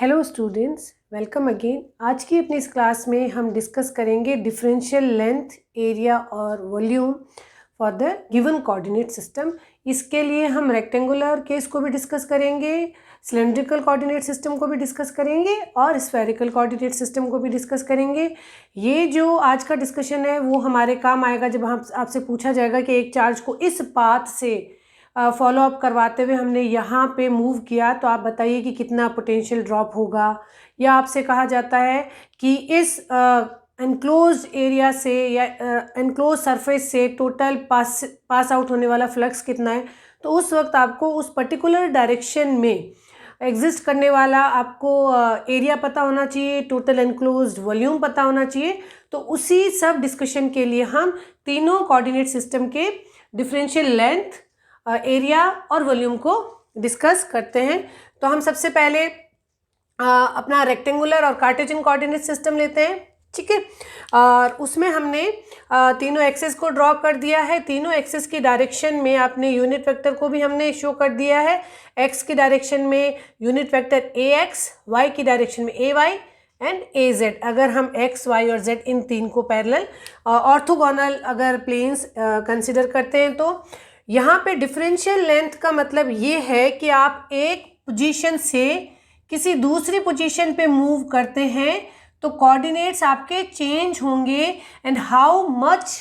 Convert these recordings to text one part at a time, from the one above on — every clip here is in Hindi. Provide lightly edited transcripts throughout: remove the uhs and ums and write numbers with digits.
Hello students, welcome again. आज की अपनी इस क्लास में हम डिस्कस करेंगे डिफरेंशियल लेंथ, एरिया और volume for the given coordinate system. इसके लिए हम रेक्टेंगुलर केस को भी डिस्कस करेंगे, सिलेंड्रिकल कोऑर्डिनेट सिस्टम को भी डिस्कस करेंगे और स्फेरिकल कोऑर्डिनेट सिस्टम को भी डिस्कस करेंगे। ये जो आज का डिस्कशन है वो हमारे काम आएगा जब हम आपसे पूछा जाएगा कि एक चार्ज को इस पाथ से फॉलो अप करवाते हुए हमने यहाँ पे मूव किया, तो आप बताइए कि कितना पोटेंशियल ड्रॉप होगा। या आपसे कहा जाता है कि इस एनक्लोज्ड एरिया से या एनक्लोज सरफेस से टोटल पास आउट होने वाला फ्लक्स कितना है, तो उस वक्त आपको उस पर्टिकुलर डायरेक्शन में एग्जिस्ट करने वाला आपको एरिया पता होना चाहिए, टोटल एनक्लोज्ड वॉल्यूम पता होना चाहिए। तो उसी सब डिस्कशन के लिए हम तीनों कोऑर्डिनेट सिस्टम के डिफरेंशियल लेंथ, एरिया और वॉल्यूम को डिस्कस करते हैं। तो हम सबसे पहले अपना रेक्टेंगुलर और कार्टेशियन कोऑर्डिनेट सिस्टम लेते हैं, ठीक है। और उसमें हमने तीनों एक्सेस को ड्रॉ कर दिया है। तीनों एक्सेस की डायरेक्शन में आपने यूनिट वेक्टर को भी हमने शो कर दिया है। एक्स की डायरेक्शन में unit vector A X, Y की डायरेक्शन में A Y and A Z. अगर हम एक्स, वाई और जेड इन तीन को पैरेलल ऑर्थोगोनल अगर प्लेन्स कंसिडर करते हैं, तो यहाँ पे डिफरेंशियल लेंथ का मतलब ये है कि आप एक पोजीशन से किसी दूसरी पोजीशन पे मूव करते हैं तो कोऑर्डिनेट्स आपके चेंज होंगे and how much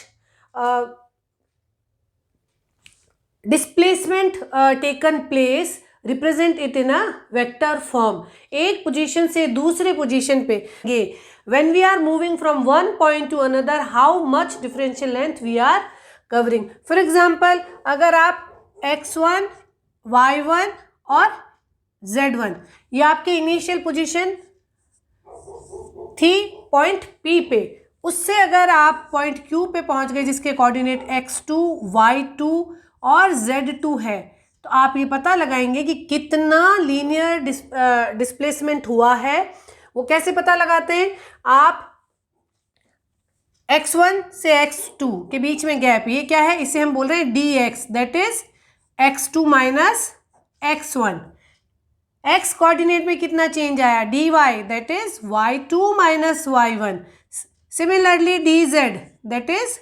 displacement taken place represent it in a vector form. एक पोजीशन से दूसरे पोजीशन पे when we are moving from one point to another, how much differential length we are covering. For example, अगर आप x1, y1 और z1 ये आपके इनिशियल पोजीशन थी पॉइंट P पे, उससे अगर आप पॉइंट Q पे पहुंच गए जिसके कोऑर्डिनेट x2, y2 और z2 है, तो आप ये पता लगाएंगे कि कितना लीनियर डिस्प्लेसमेंट हुआ है। वो कैसे पता लगाते हैं? आप x1 से x2 के बीच में गैप, ये क्या है? इसे हम बोल रहे हैं dx, that is x2 minus x1। x coordinate में कितना चेंज आया? dy, that is y2 minus y1। Similarly dz, that is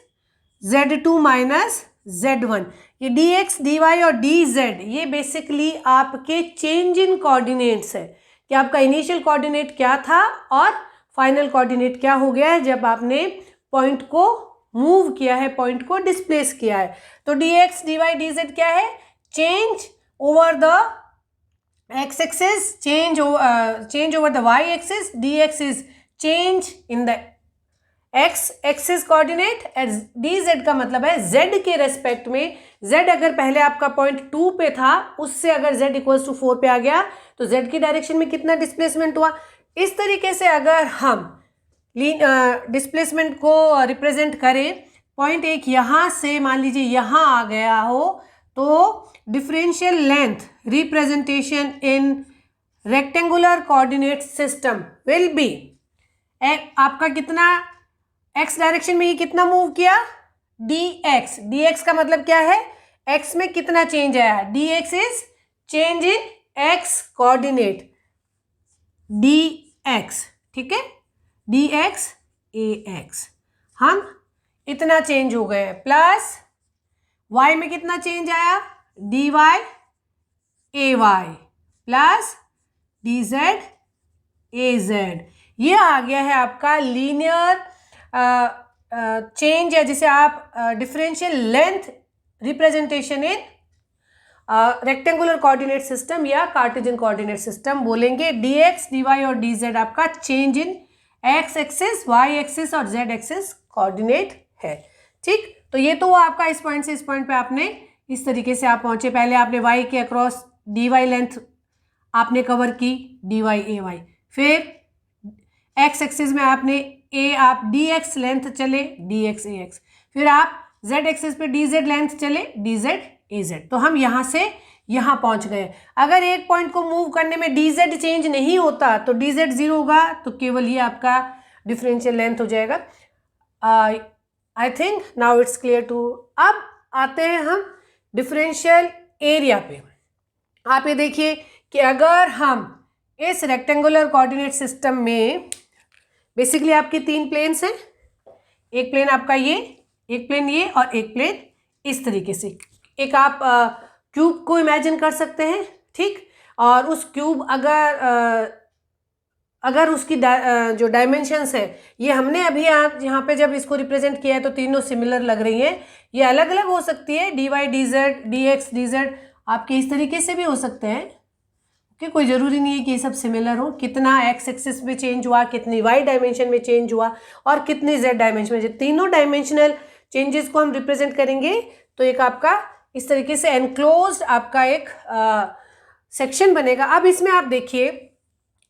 z2 minus z1। ये dx, dy और dz ये बेसिकली आपके चेंज इन कोऑर्डिनेट्स है कि आपका इनिशियल कोऑर्डिनेट क्या था और फाइनल कोऑर्डिनेट क्या हो गया है जब आपने पॉइंट को मूव किया है, पॉइंट को डिस्प्लेस किया है। तो dx, dy, dz क्या है? Change over the x axis, change over the y axis. dx is change in the x axis coordinate and dz का मतलब है z के रेस्पेक्ट में। z अगर पहले आपका पॉइंट 2 पे था, उससे अगर z इक्वल्स टू 4 पे आ गया तो z की डायरेक्शन में कितना डिस्प्लेसमेंट हुआ। इस तरीके से अगर हम डिस्प्लेसमेंट को रिप्रेजेंट करें, पॉइंट एक यहाँ से मान लीजिए यहाँ आ गया हो, तो differential length representation in rectangular coordinate system will be, आपका कितना x डायरेक्शन में ये कितना मूव किया? dx। dx का मतलब क्या है? x में कितना चेंज आया? dx is change in x coordinate, dx, ठीक है, dx ax। हम इतना चेंज हो गए, प्लस y में कितना चेंज आया? dy ay plus dz az। ये आ गया है आपका लीनियर चेंज है जिसे आप differential length representation in rectangular coordinate system या कार्टेशियन कोऑर्डिनेट सिस्टम बोलेंगे। dx, dy और dz आपका change in x axis, y axis और z एक्सिस कोऑर्डिनेट है, ठीक। तो ये तो आपका इस पॉइंट से इस पॉइंट पे आपने इस तरीके से आप पहुंचे। पहले आपने y के अक्रॉस dy लेंथ आपने कवर की, dy ay। फिर x एक्सिस में आपने आप dx लेंथ चले, dx ax। फिर आप z एक्सिस पे dz लेंथ चले, dz az। तो हम यहाँ से यहाँ पहुंच गए। अगर एक पॉइंट को मूव करने में dz चेंज नहीं होता तो dz 0 होगा, तो केवल ये आपका डिफरेंशियल लेंथ हो जाएगा। I think now it's clear too. अब आते हैं हम डिफरेंशियल एरिया पे। आप ये देखिए कि अगर हम इस रेक्टेंगुलर कोऑर्डिनेट सिस्टम में बेसिकली आपकी 3 प्लेन्स हैं। एक प्लेन आपका ये, एक प्लेन ये और एक प्लेन इस तरीके से। एक आप क्यूब को इमेजिन कर सकते हैं, ठीक। और उस क्यूब अगर उसकी जो डायमेंशंस है, ये हमने अभी यहाँ पे जब इसको रिप्रेजेंट किया है तो तीनों सिमिलर लग रही हैं। ये अलग अलग हो सकती है, dy dz dx dz आपके इस तरीके से भी हो सकते हैं, कि कोई ज़रूरी नहीं है कि ये सब सिमिलर हो। कितना एक्स एक्सिस में चेंज हुआ, कितनी वाई डायमेंशन में चेंज हुआ और कितनी जेड डायमेंशन में, तीनों डायमेंशनल चेंजेस को हम रिप्रेजेंट करेंगे तो एक आपका इस तरीके से एनक्लोज्ड आपका एक सेक्शन बनेगा। अब इसमें आप देखिए,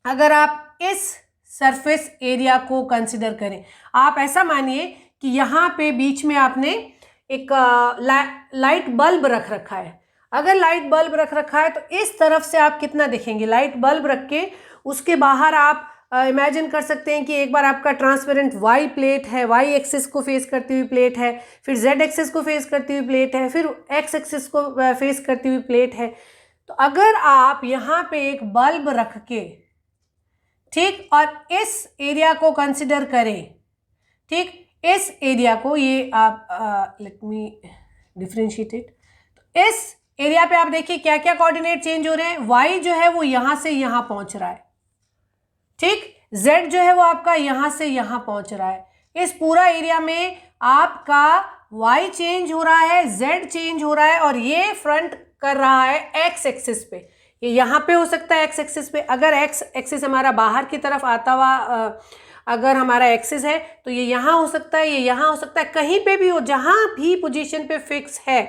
अगर आप इस सरफेस एरिया को कंसिडर करें, आप ऐसा मानिए कि यहाँ पे बीच में आपने एक लाइट बल्ब रख रखा है। अगर लाइट बल्ब रख रखा है तो इस तरफ से आप कितना देखेंगे, लाइट बल्ब रख के उसके बाहर आप इमेजिन कर सकते हैं कि एक बार आपका ट्रांसपेरेंट वाई प्लेट है, वाई एक्सिस को फेस करती हुई प्लेट है, फिर जेड एक्सिस को फेस करती हुई प्लेट है, फिर एक्स एक्सिस को फेस करती हुई प्लेट है। तो अगर आप यहाँ पे एक बल्ब रख के, ठीक, और इस एरिया को कंसिडर करें, ठीक, इस एरिया को, ये आप लेट मी डिफरेंशिएट इट। तो इस एरिया पे आप देखिए क्या क्या कोऑर्डिनेट चेंज हो रहे हैं। y जो है वो यहां से यहां पहुंच रहा है, ठीक। z जो है वो आपका यहां से यहां पहुंच रहा है। इस पूरा एरिया में आपका y चेंज हो रहा है, z चेंज हो रहा है और ये फ्रंट कर रहा है x एक्सिस पे। ये यहाँ पे हो सकता है x एक्सिस पे। अगर x एक्सिस हमारा बाहर की तरफ आता हुआ अगर हमारा एक्सिस है तो ये यहाँ हो सकता है, ये यहाँ हो सकता है, कहीं पे भी हो, जहाँ भी पोजीशन पे फिक्स है।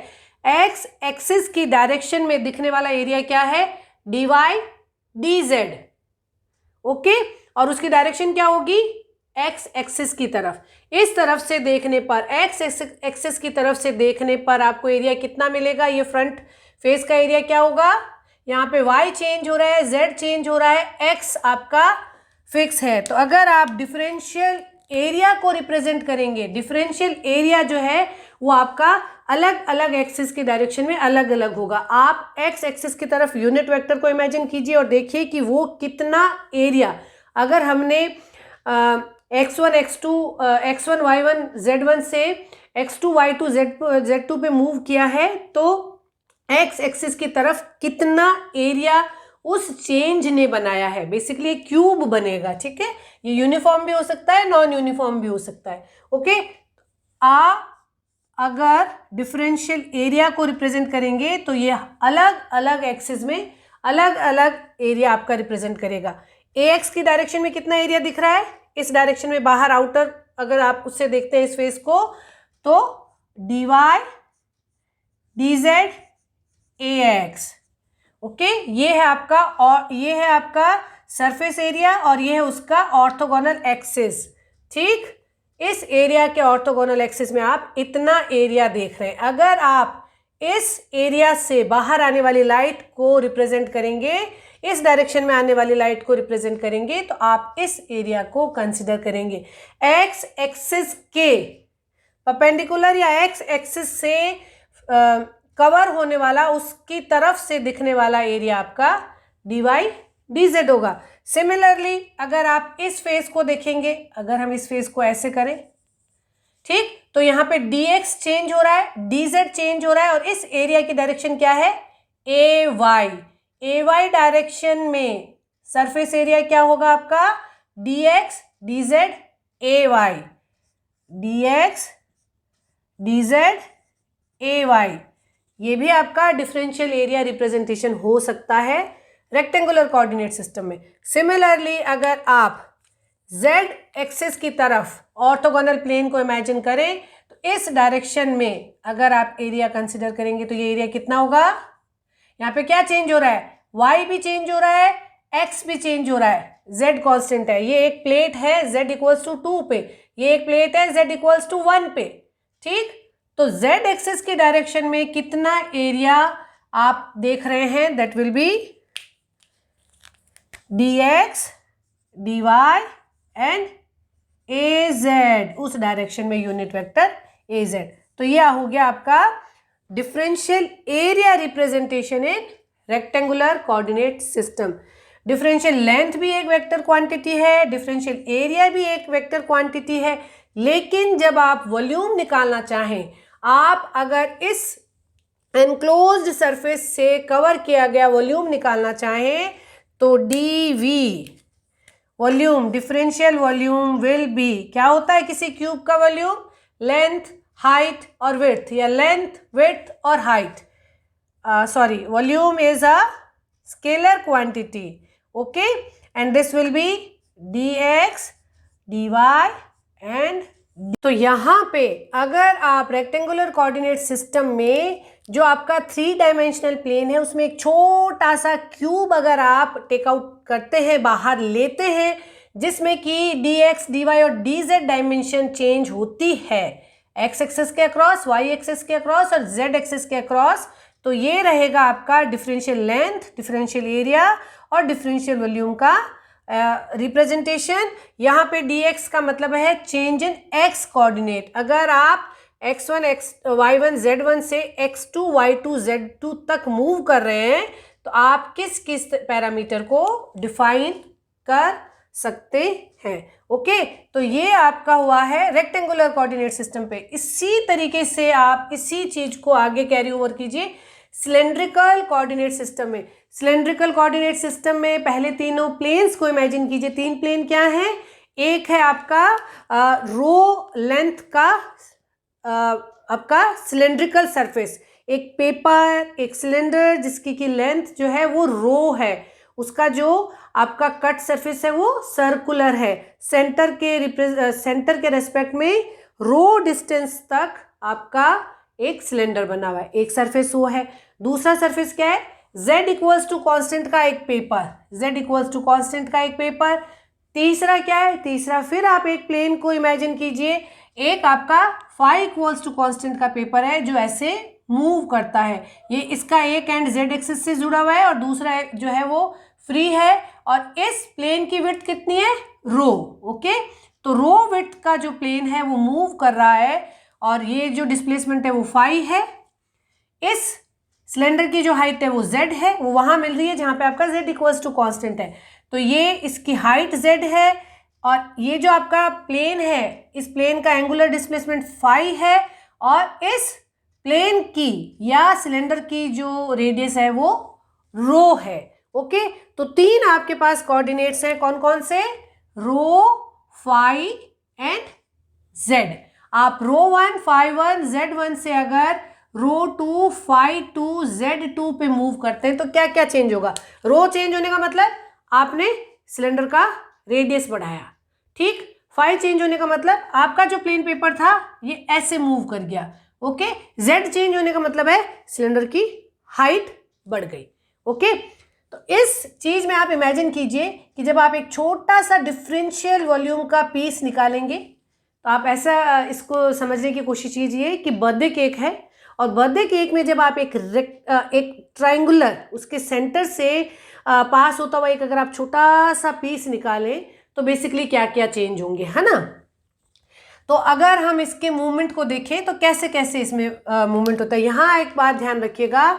एक्स एक्सिस की डायरेक्शन में दिखने वाला एरिया क्या है, dy dz, ओके। और उसकी डायरेक्शन क्या होगी, एक्स एक्सिस की तरफ। इस तरफ से देखने पर, एक्स एक्सिस की तरफ से देखने पर आपको एरिया कितना मिलेगा, ये फ्रंट फेस का एरिया क्या होगा, यहाँ पे y चेंज हो रहा है, z चेंज हो रहा है, x आपका फिक्स है। तो अगर आप डिफरेंशियल एरिया को रिप्रेजेंट करेंगे, डिफरेंशियल एरिया जो है वो आपका अलग अलग एक्सिस की डायरेक्शन में अलग अलग होगा। आप एक्स एक्सिस की तरफ यूनिट वेक्टर को इमेजिन कीजिए और देखिए कि वो कितना एरिया, अगर हमने x1 x2 x1 y1 z1 से x2 y2 z2 पे मूव किया है तो एक्स एक्सिस की तरफ कितना एरिया उस चेंज ने बनाया है। बेसिकली क्यूब बनेगा, ठीक है। ये यूनिफॉर्म भी हो सकता है, नॉन यूनिफॉर्म भी हो सकता है, ओके। अगर डिफरेंशियल एरिया को रिप्रेजेंट करेंगे तो ये अलग अलग एक्सिस में अलग अलग एरिया आपका रिप्रेजेंट करेगा। एक्स की डायरेक्शन में कितना एरिया दिख रहा है, इस डायरेक्शन में बाहर आउटर अगर आप उससे देखते हैं इस फेस को, तो dy dz ax, ओके। ये है आपका, और ये है आपका सरफेस एरिया और ये है उसका ऑर्थोगोनल एक्सिस, ठीक। इस एरिया के ऑर्थोगोनल एक्सिस में आप इतना एरिया देख रहे हैं। अगर आप इस एरिया से बाहर आने वाली लाइट को रिप्रेजेंट करेंगे, इस डायरेक्शन में आने वाली लाइट को रिप्रेजेंट करेंगे तो आप इस एरिया को कंसिडर करेंगे। एक्स एक्सिस के परपेंडिकुलर या एक्स एक्सिस से कवर होने वाला, उसकी तरफ से दिखने वाला एरिया आपका dy dz होगा। सिमिलरली अगर आप इस फेस को देखेंगे, अगर हम इस फेस को ऐसे करें, ठीक, तो यहाँ पे dx चेंज हो रहा है, dz चेंज हो रहा है और इस एरिया की डायरेक्शन क्या है, ay डायरेक्शन में सरफेस एरिया क्या होगा आपका, dx dz ay, dx dz ay। ये भी आपका डिफरेंशियल एरिया रिप्रेजेंटेशन हो सकता है रेक्टेंगुलर कोऑर्डिनेट सिस्टम में। सिमिलरली अगर आप z एक्सिस की तरफ ऑर्थोगोनल प्लेन को इमेजिन करें तो इस डायरेक्शन में अगर आप एरिया कंसिडर करेंगे तो ये एरिया कितना होगा, यहाँ पे क्या चेंज हो रहा है, y भी चेंज हो रहा है, x भी चेंज हो रहा है, z कांस्टेंट है। ये एक प्लेट है z इक्वल्स टू 2 पे, ये एक प्लेट है z इक्वल्स टू 1 पे, ठीक। तो z एक्सिस की डायरेक्शन में कितना एरिया आप देख रहे हैं, that will be dx dy and az, उस डायरेक्शन में यूनिट वेक्टर az। तो यह हो गया आपका differential area representation in rectangular coordinate system. Differential length भी एक वेक्टर क्वांटिटी है, डिफरेंशियल एरिया भी एक वेक्टर क्वांटिटी है, लेकिन जब आप वॉल्यूम निकालना चाहें, आप अगर इस एनक्लोज्ड सरफेस से कवर किया गया वॉल्यूम निकालना चाहें तो dV volume, differential volume will be, क्या होता है किसी क्यूब का वॉल्यूम? लेंथ, हाइट और विड्थ, या लेंथ, विड्थ और height. Sorry, volume is a scalar quantity, okay, and this will be dx, dy and तो यहाँ पे अगर आप रेक्टेंगुलर कोऑर्डिनेट सिस्टम में जो आपका 3 डायमेंशनल प्लेन है उसमें एक छोटा सा क्यूब अगर आप टेकआउट करते हैं, बाहर लेते हैं, जिसमें कि dx, dy और dz डायमेंशन चेंज होती है x एक्सिस के अक्रॉस, y एक्सिस के अक्रॉस और z एक्सिस के अक्रॉस, तो ये रहेगा आपका डिफरेंशियल लेंथ, डिफरेंशियल एरिया और डिफरेंशियल वॉल्यूम का रिप्रेजेंटेशन. यहाँ पे dx का मतलब है चेंज इन x कोऑर्डिनेट. अगर आप x1, y1, z1 से x2, y2, z2 तक मूव कर रहे हैं तो आप किस किस पैरामीटर को डिफाइन कर सकते हैं. ओके, तो ये आपका हुआ है रेक्टेंगुलर कोऑर्डिनेट सिस्टम पे. इसी तरीके से आप इसी चीज को आगे कैरी ओवर कीजिए सिलेंड्रिकल कोऑर्डिनेट सिस्टम में. सिलेंड्रिकल कोऑर्डिनेट सिस्टम में पहले तीनों प्लेन्स को इमेजिन कीजिए. 3 प्लेन क्या है? एक है आपका रो लेंथ का आपका सिलेंड्रिकल सरफेस, एक पेपर, एक सिलेंडर जिसकी की लेंथ जो है वो रो है, उसका जो आपका कट सरफेस है वो सर्कुलर है. सेंटर के रेस्पेक्ट में रो डिस्टेंस तक आपका एक सिलेंडर बना हुआ है, एक सरफेस वो है. दूसरा सरफेस क्या है? z इक्वल्स टू कॉन्स्टेंट का एक paper, z equals to constant का एक पेपर. तीसरा क्या है? तीसरा फिर आप एक प्लेन को इमेजिन कीजिए, एक आपका फाई इक्वल्स टू कॉन्स्टेंट का पेपर है जो ऐसे मूव करता है. ये इसका एक एंड z एक्सिस से जुड़ा हुआ है और दूसरा जो है वो फ्री है, और इस प्लेन की विड्थ कितनी है? रो. ओके, तो रो विड्थ का जो प्लेन है वो मूव कर रहा है और ये जो डिस्प्लेसमेंट है वो फाई है. इस सिलेंडर की जो हाइट है वो z है, वो वहां मिल रही है जहां पे आपका z इक्वल्स टू कॉन्स्टेंट है. तो ये इसकी हाइट z है और ये जो आपका प्लेन है, इस प्लेन का एंगुलर डिस्प्लेसमेंट फाई है, और इस प्लेन की या सिलेंडर की जो रेडियस है वो रो है. ओके, तो 3 आपके पास कोऑर्डिनेट्स हैं. कौन कौन से? रो, फाई एंड z. आप रो 1, फाई 1, z1 से अगर रो 2, फाई 2, z2 पे मूव करते हैं तो क्या क्या चेंज होगा? रो चेंज होने का मतलब आपने सिलेंडर का रेडियस बढ़ाया, ठीक. फाई चेंज होने का मतलब आपका जो प्लेन पेपर था ये ऐसे मूव कर गया. ओके, z चेंज होने का मतलब है सिलेंडर की हाइट बढ़ गई. ओके, तो इस चीज में आप इमेजिन कीजिए कि जब आप एक छोटा सा डिफरेंशियल वॉल्यूम का पीस निकालेंगे तो आप ऐसा इसको समझने की कोशिश कीजिए कि बर्थडे केक है, और बर्थडे केक में जब आप एक ट्रायंगुलर उसके सेंटर से पास होता हुआ एक अगर आप छोटा सा पीस निकालें तो बेसिकली क्या क्या चेंज होंगे, है ना. तो अगर हम इसके मूवमेंट को देखें तो कैसे कैसे इसमें मूवमेंट होता है. यहाँ एक बात ध्यान रखिएगा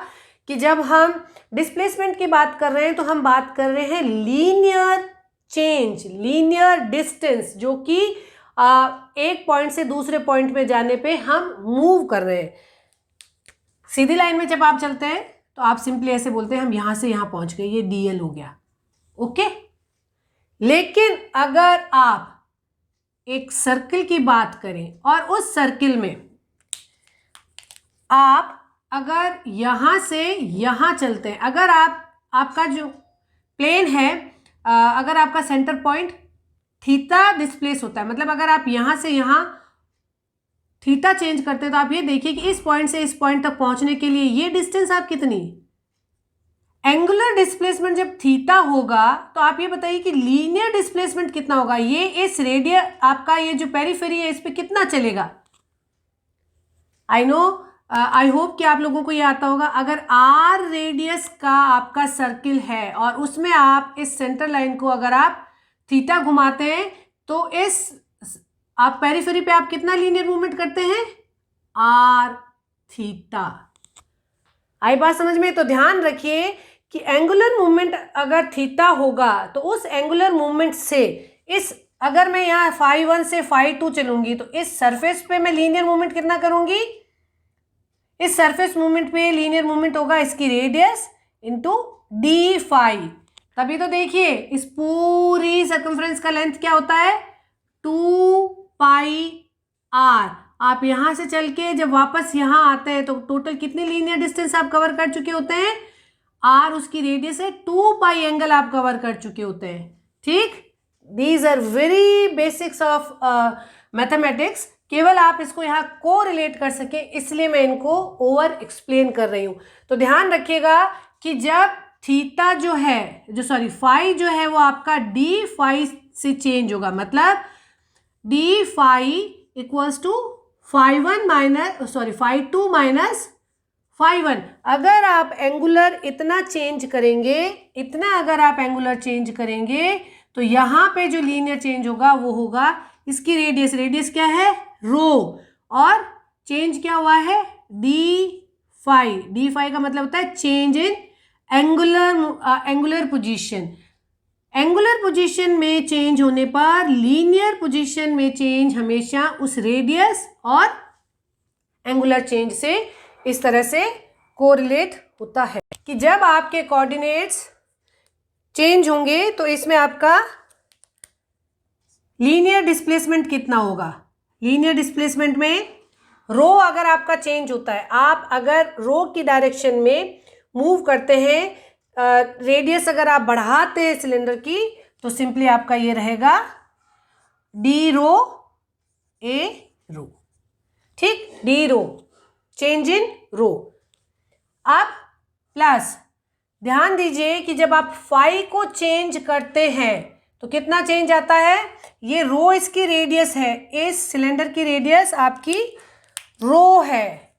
कि जब हम डिस्प्लेसमेंट की बात कर रहे हैं तो हम बात कर रहे हैं लीनियर चेंज, लीनियर डिस्टेंस, जो कि एक पॉइंट से दूसरे पॉइंट में जाने पे हम मूव कर रहे हैं. सीधी लाइन में जब आप चलते हैं तो आप सिंपली ऐसे बोलते हैं हम यहां से यहां पहुंच गए, ये dl हो गया. ओके, लेकिन अगर आप एक सर्किल की बात करें और उस सर्किल में आप अगर यहां से यहां चलते हैं, अगर आपका जो प्लेन है, अगर आपका सेंटर पॉइंट थीटा डिस्प्लेस होता है, मतलब अगर आप यहां से यहां थीटा चेंज करते हैं तो आप ये देखिए कि इस पॉइंट से इस पॉइंट तक पहुंचने के लिए ये डिस्टेंस आप कितनी, एंगुलर डिस्प्लेसमेंट जब थीटा होगा तो आप ये बताइए कि लीनियर डिस्प्लेसमेंट कितना होगा. ये इस रेडियस आपका ये जो पेरिफेरी है इस पे कितना चलेगा. आई होप कि आप लोगों को ये आता होगा. अगर आर रेडियस का आपका सर्किल है और उसमें आप इस सेंटर लाइन को अगर आप थीटा घुमाते हैं तो इस आप पेरिफेरी पे आप कितना लीनियर मूवमेंट करते हैं? Are theta. आई बात समझ में? तो ध्यान रखिए कि एंगुलर मूवमेंट अगर थीटा होगा तो उस एंगुलर मूवमेंट से इस, अगर मैं यहाँ φ1 से φ2 चलूंगी तो इस सरफेस पे मैं लीनियर मूवमेंट कितना करूंगी, इस सरफेस मूवमेंट पे लीनियर मूवमेंट होगा इसकी रेडियस इंटू डी फाई। तभी तो देखिए इस पूरी सर्कमफ्रेंस का लेंथ क्या होता है, 2πr। आप यहां से चल के जब वापस यहां आते हैं तो टोटल कितनी लीनियर डिस्टेंस आप कवर कर चुके होते हैं, r उसकी रेडियस है, 2π एंगल आप कवर कर चुके होते हैं। ठीक, these are very basics of mathematics. केवल आप इसको यहाँ को रिलेट कर सके इसलिए मैं इनको ओवर एक्सप्लेन कर रही हूँ। तो ध्यान रखिएगा कि जब थीटा जो है, जो सॉरी फाई जो है वो आपका डी फाई से चेंज होगा, मतलब D phi equals to φ1 minus sorry φ2 minus φ1। अगर आप एंगुलर इतना चेंज करेंगे, इतना अगर आप एंगुलर चेंज करेंगे तो यहाँ पे जो लीनियर चेंज होगा वो होगा इसकी रेडियस, रेडियस क्या है रो, और चेंज क्या हुआ है डी फाई। डी फाई का मतलब होता है change in angular position. Angular position में चेंज होने पर लीनियर पोजीशन में चेंज हमेशा उस रेडियस और एंगुलर चेंज से इस तरह से कोरिलेट होता है कि जब आपके कोऑर्डिनेट्स चेंज होंगे तो इसमें आपका लीनियर डिस्प्लेसमेंट कितना होगा। लीनियर डिस्प्लेसमेंट में रो अगर आपका चेंज होता है, आप अगर रो की डायरेक्शन में मूव करते हैं, रेडियस अगर आप बढ़ाते हैं सिलेंडर की, तो सिंपली आपका ये रहेगा डी रो ए रो। ठीक, डी रो चेंज इन रो। अब प्लस ध्यान दीजिए कि जब आप फाई को चेंज करते हैं तो कितना चेंज आता है, ये रो इसकी रेडियस है, इस सिलेंडर की रेडियस आपकी रो है।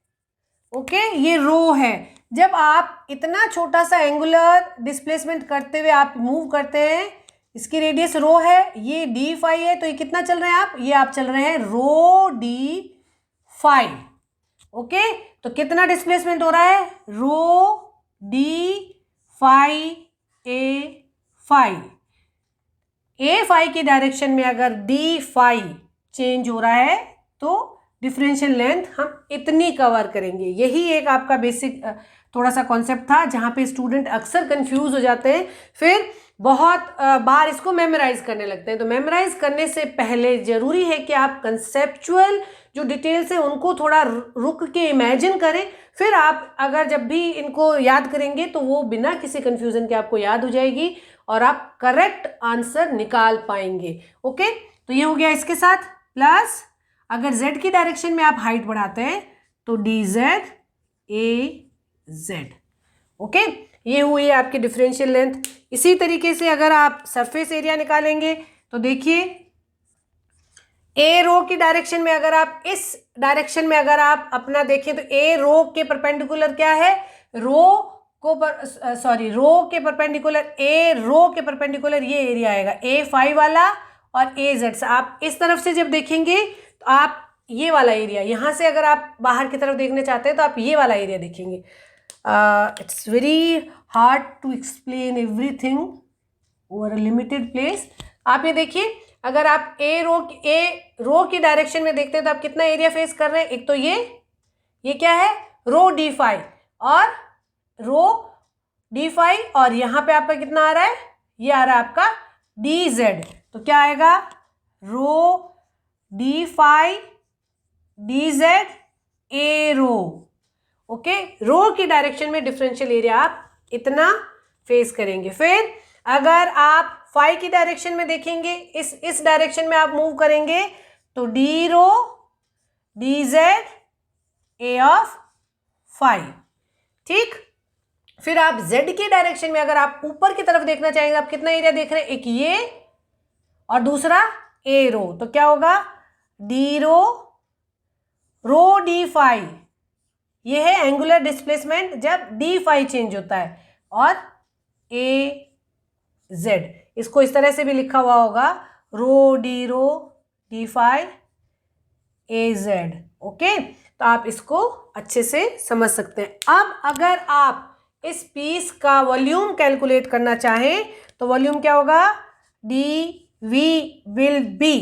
ओके, ये रो है। जब आप इतना छोटा सा एंगुलर डिस्प्लेसमेंट करते हुए आप मूव करते हैं, इसकी रेडियस रो है, ये डी फाई है, तो ये कितना चल रहे हैं आप, ये आप चल रहे हैं रो डी फाई। ओके, तो कितना डिस्प्लेसमेंट हो रहा है, रो डी फाई ए फाई। ए फाई की डायरेक्शन में अगर डी फाई चेंज हो रहा है तो डिफरेंशियल लेंथ हम इतनी कवर करेंगे। यही एक आपका बेसिक थोड़ा सा कॉन्सेप्ट था जहाँ पे स्टूडेंट अक्सर कंफ्यूज हो जाते हैं, फिर बहुत बार इसको मेमोराइज करने लगते हैं। तो मेमोराइज करने से पहले ज़रूरी है कि आप कंसेप्चुअल जो डिटेल्स हैं उनको थोड़ा रुक के इमेजिन करें, फिर आप अगर जब भी इनको याद करेंगे तो वो बिना किसी कन्फ्यूज़न के आपको याद हो जाएगी और आप करेक्ट आंसर निकाल पाएंगे। ओके, तो ये हो गया इसके साथ। प्लस अगर z की डायरेक्शन में आप हाइट बढ़ाते हैं तो डी जेड ए जेड। ओके, ये हुई आपकी डिफरेंशियल लेंथ। इसी तरीके से अगर आप सरफेस एरिया निकालेंगे तो देखिए ए रो की डायरेक्शन में अगर आप इस डायरेक्शन में अगर आप अपना देखें तो ए रो के परपेंडिकुलर क्या है, रो के परपेंडिकुलर, ए रो के परपेंडिकुलर ये एरिया आएगा ए फाई वाला, और ए जेड से आप इस तरफ से जब देखेंगे तो आप ये वाला एरिया, यहाँ से अगर आप बाहर की तरफ देखने चाहते हैं तो आप ये वाला एरिया देखेंगे। It's very hard to explain everything over a limited place. आप ये देखिए, अगर आप ए रो की डायरेक्शन में देखते हैं तो आप कितना एरिया फेस कर रहे हैं, एक तो ये क्या है रो डी फाई, और रो डी फाई, और यहाँ पे आपका कितना आ रहा है, ये आ रहा है आपका डी जेड। तो क्या आएगा rho D phi D Z A rho. Okay, rho की डायरेक्शन में डिफरेंशियल एरिया आप इतना फेस करेंगे। फिर अगर आप फाई की डायरेक्शन में देखेंगे, इस डायरेक्शन में आप मूव करेंगे तो D rho D Z A of phi. ठीक, फिर आप z की डायरेक्शन में अगर आप ऊपर की तरफ देखना चाहेंगे, आप कितना एरिया देख रहे हैं, एक ये और दूसरा ए रो, तो क्या होगा डी रो डी फाई। ये है एंगुलर डिस्प्लेसमेंट जब डी फाई चेंज होता है, और ए जेड, इसको इस तरह से भी लिखा हुआ होगा रो डी फाई ए जेड। ओके, तो आप इसको अच्छे से समझ सकते हैं। अब अगर आप इस पीस का वॉल्यूम कैलकुलेट करना चाहें तो वॉल्यूम क्या होगा, dv will be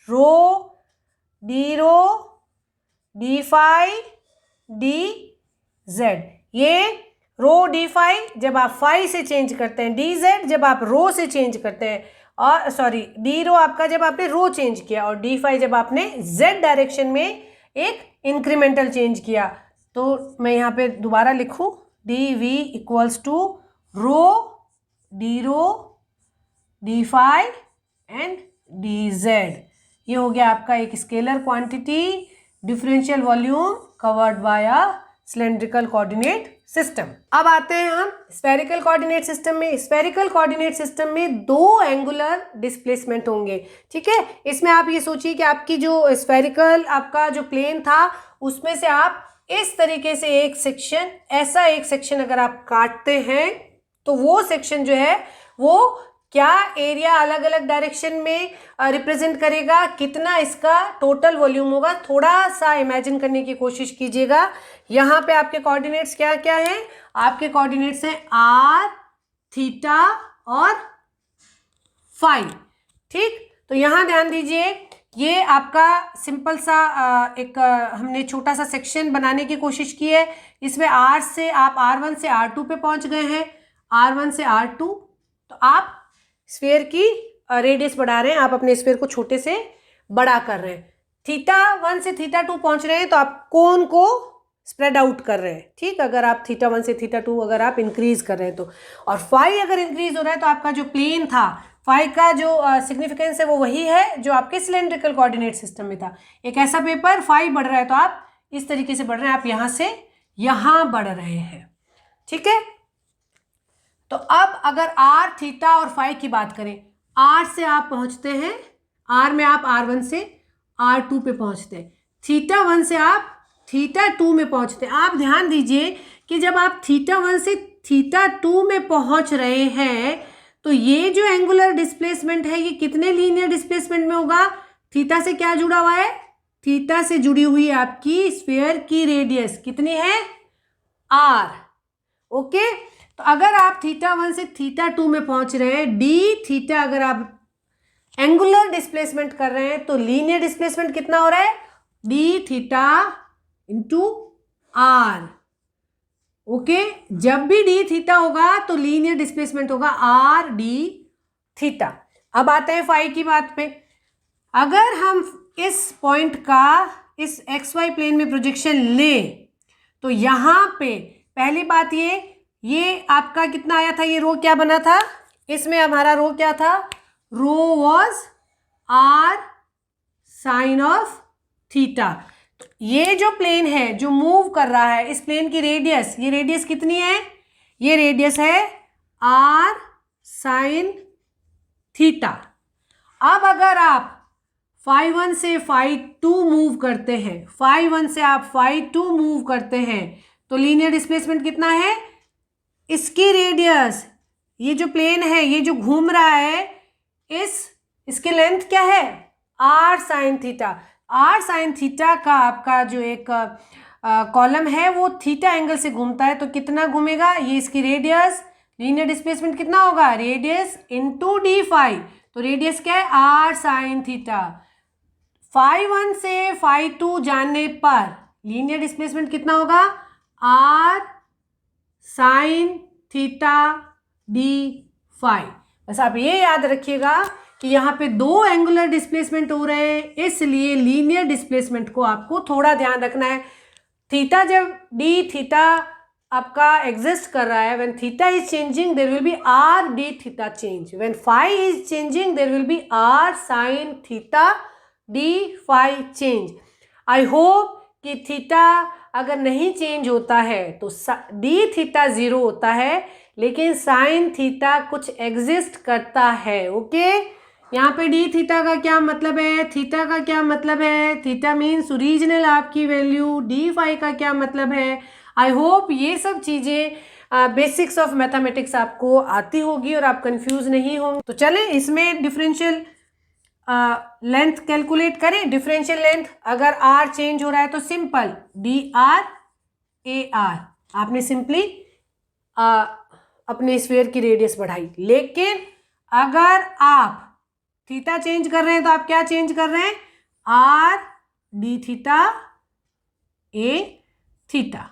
rho d phi dz। ये रो d phi जब आप phi से चेंज करते हैं, dz जब आप रो से चेंज करते हैं, और सॉरी d रो आपका जब आपने रो चेंज किया, और d phi जब आपने z डायरेक्शन में एक इंक्रीमेंटल चेंज किया। तो मैं यहाँ पे दोबारा लिखूँ, dv equals to rho d phi and dz। ये हो गया आपका एक scalar quantity, differential volume covered by a cylindrical coordinate system. अब आते हैं हम स्फेरिकल कोऑर्डिनेट सिस्टम में। स्फेरिकल कोऑर्डिनेट सिस्टम में दो एंगुलर डिस्प्लेसमेंट होंगे, ठीक है। इसमें आप ये सोचिए कि आपकी जो स्फेरिकल आपका जो प्लेन था उसमें से आप इस तरीके से एक सेक्शन, ऐसा एक सेक्शन अगर आप काटते हैं तो वो सेक्शन जो है वो क्या एरिया अलग अलग डायरेक्शन में रिप्रेजेंट करेगा, कितना इसका टोटल वॉल्यूम होगा। थोड़ा सा इमेजिन करने की कोशिश कीजिएगा। यहाँ पे आपके कोऑर्डिनेट्स क्या क्या हैं, आपके कोऑर्डिनेट्स हैं r, थीटा और फाई, ठीक। तो यहाँ ध्यान दीजिए, ये आपका सिंपल सा हमने छोटा सा सेक्शन बनाने की कोशिश की है। इसमें r से आप r1 से r2 पे पहुंच गए हैं, r1 से r2। तो आप स्फीयर की रेडियस बढ़ा रहे हैं, आप अपने स्फीयर को छोटे से बड़ा कर रहे हैं। थीटा 1 से थीटा 2 पहुंच रहे हैं तो आप कोण को स्प्रेड आउट कर रहे हैं, ठीक। अगर आप थीटा 1 से थीटा 2 अगर आप इंक्रीज कर रहे हैं तो, और फाई अगर इंक्रीज हो रहा है तो आपका जो प्लेन था, फाई का जो सिग्निफिकेंस है वो वही है जो आपके सिलेंड्रिकल कोऑर्डिनेट सिस्टम में था। एक ऐसा पेपर, फाई बढ़ रहा है तो आप इस तरीके से बढ़ रहे हैं, आप यहाँ से यहाँ बढ़ रहे हैं, ठीक है। तो अब अगर r, थीटा और फाई की बात करें, r से आप पहुंचते हैं, r में आप r1 से r2 पे पहुंचते हैं, थीटा 1 से आप थीटा 2 में पहुंचते हैं। आप ध्यान दीजिए कि जब आप थीटा 1 से थीटा 2 में पहुंच रहे हैं तो ये जो एंगुलर डिस्प्लेसमेंट है ये कितने लीनियर डिस्प्लेसमेंट में होगा, थीटा से क्या जुड़ा हुआ है, थीटा से जुड़ी हुई आपकी स्फीयर की रेडियस कितनी है, r, ओके। तो अगर आप थीटा 1 से थीटा 2 में पहुंच रहे हैं, डी थीटा अगर आप एंगुलर डिस्प्लेसमेंट कर रहे हैं तो लीनियर डिस्प्लेसमेंट कितना हो रहा है, D theta into R, okay. जब भी डी थीटा होगा तो लीनियर डिस्प्लेसमेंट होगा आर डी थीटा। अब आते हैं फाई की बात पे। अगर हम इस पॉइंट का इस एक्स वाई प्लेन में प्रोजेक्शन लें तो यहाँ पे पहली बात ये आपका कितना आया था, ये रो क्या बना था, इसमें हमारा रो क्या था, rho was R sine of theta. तो ये जो प्लेन है जो मूव कर रहा है, इस प्लेन की रेडियस, ये रेडियस कितनी है, ये रेडियस है आर साइन थीटा। अब अगर आप फाई 1 से फाई 2 मूव करते हैं, फाई 1 से आप फाई 2 मूव करते हैं तो लीनियर डिस्प्लेसमेंट कितना है, इसकी रेडियस, ये जो प्लेन है ये जो घूम रहा है, इसकी लेंथ क्या है, R sine theta. R sine theta का आपका जो एक कॉलम है वो थीटा एंगल से घूमता है, तो कितना घूमेगा, ये इसकी रेडियस, लीनियर डिस्प्लेसमेंट कितना होगा, रेडियस इंटू डी फाई। तो रेडियस क्या है, आर साइन थीटा। फाई 1 से फाई 2 जाने पर लीनियर डिस्प्लेसमेंट कितना होगा, R sine theta D phi. बस आप ये याद रखिएगा कि यहाँ पे दो एंगुलर डिस्प्लेसमेंट हो रहे हैं, इसलिए लीनियर डिस्प्लेसमेंट को आपको थोड़ा ध्यान रखना है। थीटा जब डी थीटा आपका एग्जिस्ट कर रहा है, when theta is changing there will be R D theta change, when phi is changing there will be R sine theta D phi change. I hope कि थीटा अगर नहीं चेंज होता है तो डी थीटा 0 होता है, लेकिन साइन थीटा कुछ एग्जिस्ट करता है, ओके। यहाँ पे डी थीटा का क्या मतलब है, थीटा का क्या मतलब है, थीटा मीन्स ओरिजिनल आपकी वैल्यू, डी फाई का क्या मतलब है। आई होप ये सब चीज़ें बेसिक्स ऑफ मैथमेटिक्स आपको आती होगी और आप कंफ्यूज नहीं होंगे। तो चलें इसमें डिफरेंशियल लेंथ कैलकुलेट करें। डिफरेंशियल लेंथ अगर आर चेंज हो रहा है तो simple D R A R, आपने सिंपली अपने स्फीयर की रेडियस बढ़ाई। लेकिन अगर आप थीटा चेंज कर रहे हैं तो आप क्या चेंज कर रहे हैं, R D theta A theta.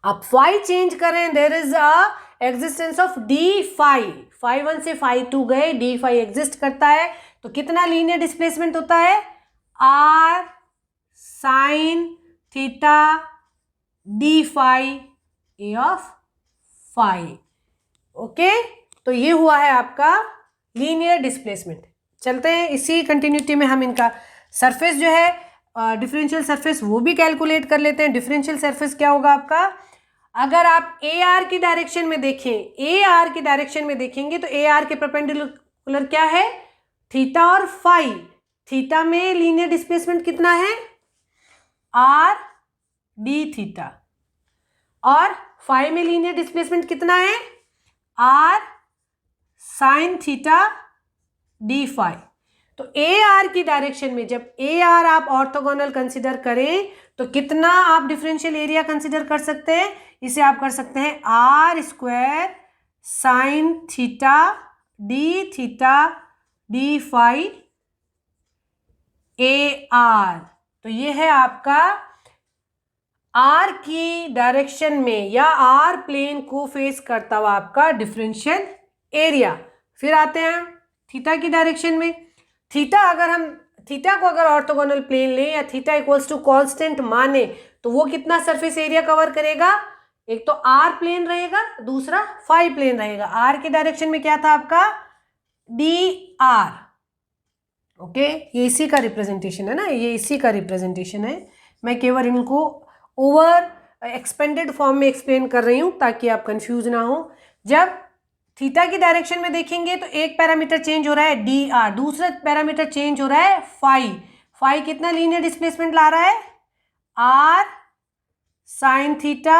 आप फाई चेंज करें, there is a existence of D phi, phi 1 से फाई 2 गए, डी फाई एग्जिस्ट करता है। तो कितना लीनियर डिस्प्लेसमेंट होता है, R sine theta D phi A of phi. Okay, तो ये हुआ है आपका लीनियर डिस्प्लेसमेंट। चलते हैं इसी कंटिन्यूटी में हम इनका सरफेस जो है डिफरेंशियल सरफेस वो भी कैलकुलेट कर लेते हैं। डिफरेंशियल सरफेस क्या होगा आपका, अगर आप ए आर की डायरेक्शन में देखें, ए आर की डायरेक्शन में देखेंगे तो ए आर के परपेंडिकुलर क्या है, थीटा और फाई। थीटा में लीनियर डिस्प्लेसमेंट कितना है, आर डी थीटा, और फाई में लीनियर डिस्प्लेसमेंट कितना है, R sine theta D phi. तो ए आर की डायरेक्शन में जब ए आर आप ऑर्थोगोनल कंसिडर करें तो कितना आप डिफरेंशियल एरिया कंसिडर कर सकते हैं, इसे आप कर सकते हैं R square sine theta D phi A R. तो ये है आपका आर की डायरेक्शन में या आर प्लेन को फेस करता हुआ आपका डिफरेंशियल एरिया। फिर आते हैं थीटा की डायरेक्शन में। थीटा को अगर ऑर्थोगोनल प्लेन लें या थीटा इक्वल्स टू कांस्टेंट माने तो वो कितना सरफेस एरिया कवर करेगा, एक तो आर प्लेन रहेगा, दूसरा फाई प्लेन रहेगा। आर के डायरेक्शन में क्या था आपका, डी आर। ओके, ये इसी का रिप्रेजेंटेशन है ना, ये इसी का रिप्रेजेंटेशन है। मैं केवल इनको ओवर एक्सपेंडेड फॉर्म में एक्सप्लेन कर रही हूँ ताकि आप कंफ्यूज ना हो। जब थीटा की डायरेक्शन में देखेंगे तो एक पैरामीटर चेंज हो रहा है डी आर, दूसरा पैरामीटर चेंज हो रहा है फाई। फाई कितना लीनियर डिस्प्लेसमेंट ला रहा है, R sine theta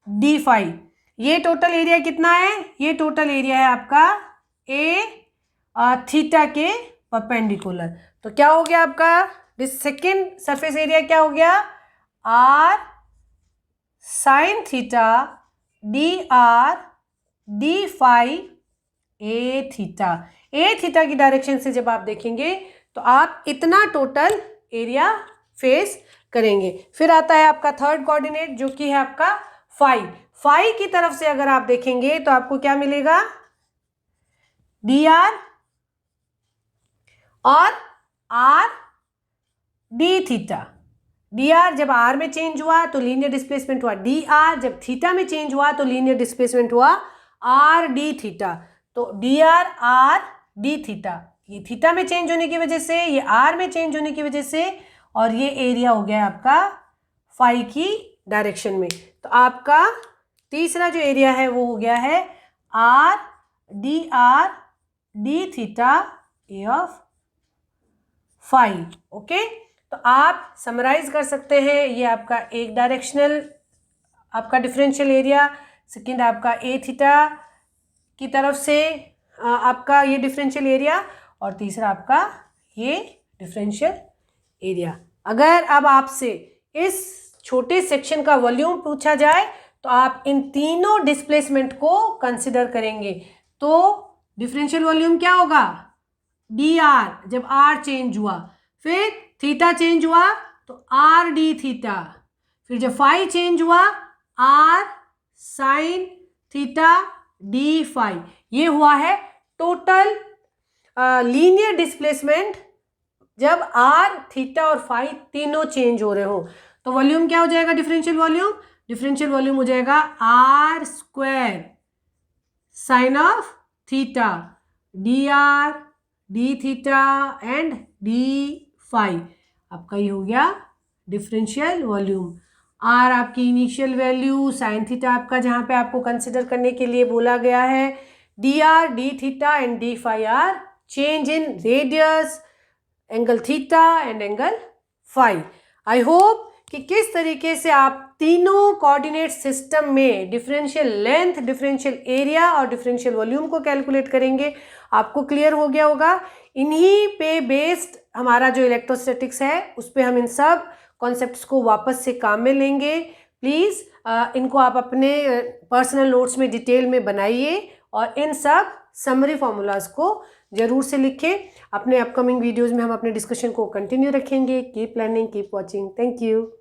D phi. ये टोटल एरिया कितना है, ये टोटल एरिया है आपका ए थीटा के परपेंडिकुलर। तो क्या हो गया आपका सेकेंड सरफेस एरिया, क्या हो गया, R sine theta D R D phi A theta. A theta की डायरेक्शन से जब आप देखेंगे तो आप इतना टोटल एरिया फेस करेंगे। फिर आता है आपका थर्ड कोऑर्डिनेट जो कि है आपका फाई। फाई की तरफ से अगर आप देखेंगे तो आपको क्या मिलेगा, डी आर और are D theta. D are जब आर में चेंज हुआ तो लीनियर डिस्प्लेसमेंट हुआ डी आर, जब थीटा में चेंज हुआ तो लीनियर डिस्प्लेसमेंट हुआ आर डी थीटा। तो डी आर डी थीटा, ये थीटा में चेंज होने की वजह से, ये आर में चेंज होने की वजह से, और ये एरिया हो गया आपका फाई की डायरेक्शन में। तो आपका तीसरा जो एरिया है वो हो गया है R D theta A of phi. Okay, तो आप समराइज कर सकते हैं, ये आपका एक डायरेक्शनल आपका डिफरेंशियल एरिया, सेकेंड आपका ए थीटा की तरफ से आपका ये डिफरेंशियल एरिया, और तीसरा आपका ये डिफरेंशियल एरिया। अगर अब आपसे इस छोटे सेक्शन का वॉल्यूम पूछा जाए तो आप इन तीनों डिस्प्लेसमेंट को कंसिडर करेंगे। तो डिफरेंशियल वॉल्यूम क्या होगा, डी आर जब आर चेंज हुआ, फिर थीटा चेंज हुआ तो आर डी थीटा, फिर जब फाई चेंज हुआ R sine theta D phi. ये हुआ है टोटल लीनियर डिस्प्लेसमेंट जब आर थीटा और फाई तीनों चेंज हो रहे हो। तो वॉल्यूम क्या हो जाएगा, डिफरेंशियल वॉल्यूम हो जाएगा R square sine of theta D R D theta and D phi. आपका ये हो गया डिफरेंशियल वॉल्यूम। आर आपकी इनिशियल वैल्यू, साइन थीटा आपका जहाँ पे आपको कंसिडर करने के लिए बोला गया है, D R D theta and D phi are change in radius, angle theta and angle phi. I hope कि किस तरीके से आप तीनों कोऑर्डिनेट सिस्टम में डिफरेंशियल लेंथ, डिफरेंशियल एरिया और डिफरेंशियल वॉल्यूम को कैलकुलेट करेंगे आपको क्लियर हो गया होगा। इन्हीं पे बेस्ड हमारा जो इलेक्ट्रोस्टैटिक्स है उस पे हम इन सब कॉन्सेप्ट्स को वापस से काम में लेंगे। प्लीज़ इनको आप अपने पर्सनल नोट्स में डिटेल में बनाइए और इन सब समरी फॉर्मूलाज को ज़रूर से लिखें। अपने अपकमिंग वीडियोज़ में हम अपने डिस्कशन को कंटिन्यू रखेंगे। Keep learning, keep watching. Thank you.